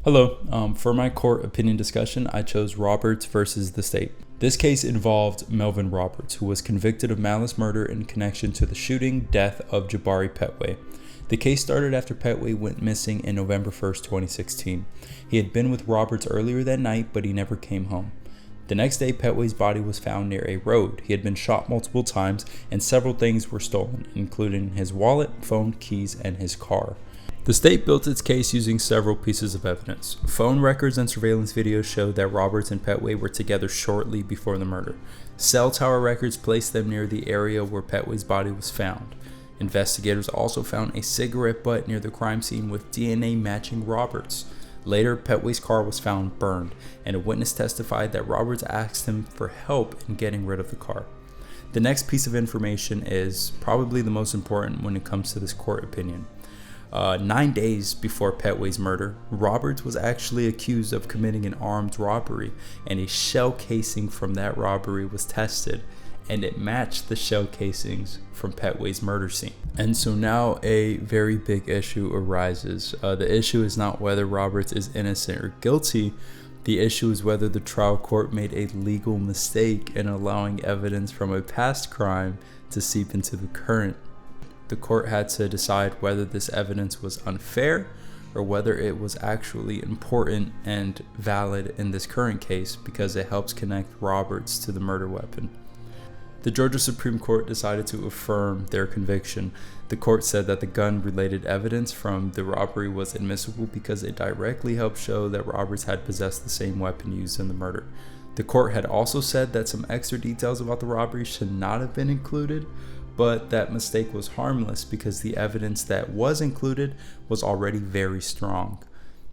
Hello. For my court opinion discussion, I chose Roberts versus the state. This case involved Melvin Roberts, who was convicted of malice murder in connection to the shooting death of Jabari Petway. The case started after Petway went missing in November 1st, 2016. He had been with Roberts earlier that night, but he never came home. The next day, Petway's body was found near a road. He had been shot multiple times, and several things were stolen, including his wallet, phone, keys, and his car. The state built its case using several pieces of evidence. Phone records and surveillance videos showed that Roberts and Petway were together shortly before the murder. Cell tower records placed them near the area where Petway's body was found. Investigators also found a cigarette butt near the crime scene with DNA matching Roberts. Later, Petway's car was found burned, and a witness testified that Roberts asked him for help in getting rid of the car. The next piece of information is probably the most important when it comes to this court opinion. 9 days before Petway's murder, Roberts was actually accused of committing an armed robbery, and a shell casing from that robbery was tested, and it matched the shell casings from Petway's murder scene. And so now a very big issue arises. The issue is not whether Roberts is innocent or guilty. The issue is whether the trial court made a legal mistake in allowing evidence from a past crime to seep into the current. The court had to decide whether this evidence was unfair or whether it was actually important and valid in this current case because it helps connect Roberts to the murder weapon. The Georgia Supreme Court decided to affirm their conviction. The court said that the gun-related evidence from the robbery was admissible because it directly helped show that Roberts had possessed the same weapon used in the murder. The court had also said that some extra details about the robbery should not have been included, but that mistake was harmless because the evidence that was included was already very strong.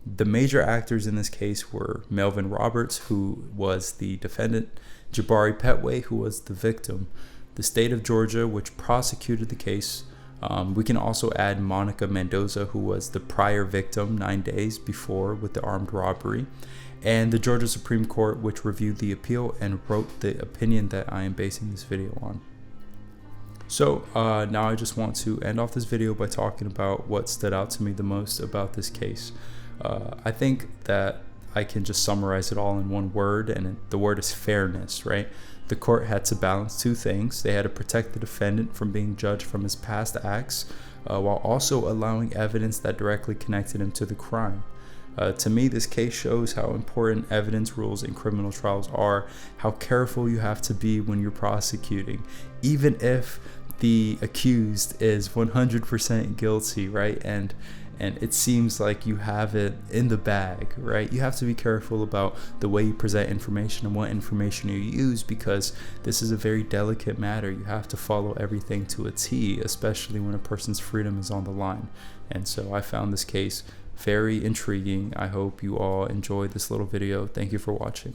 The major actors in this case were Melvin Roberts, who was the defendant, Jabari Petway, who was the victim, the state of Georgia, which prosecuted the case. We can also add Monica Mendoza, who was the prior victim 9 days before with the armed robbery, and the Georgia Supreme Court, which reviewed the appeal and wrote the opinion that I am basing this video on. So now I just want to end off this video by talking about what stood out to me the most about this case. I think that I can just summarize it all in one word, and the word is fairness, right? The court had to balance two things. They had to protect the defendant from being judged from his past acts, while also allowing evidence that directly connected him to the crime. To me, this case shows how important evidence rules in criminal trials are, how careful you have to be when you're prosecuting, even if the accused is 100% guilty, right? And it seems like you have it in the bag, right? You have to be careful about the way you present information and what information you use, because this is a very delicate matter. You have to follow everything to a T, especially when a person's freedom is on the line. And so I found this case very intriguing. I hope you all enjoyed this little video. Thank you for watching.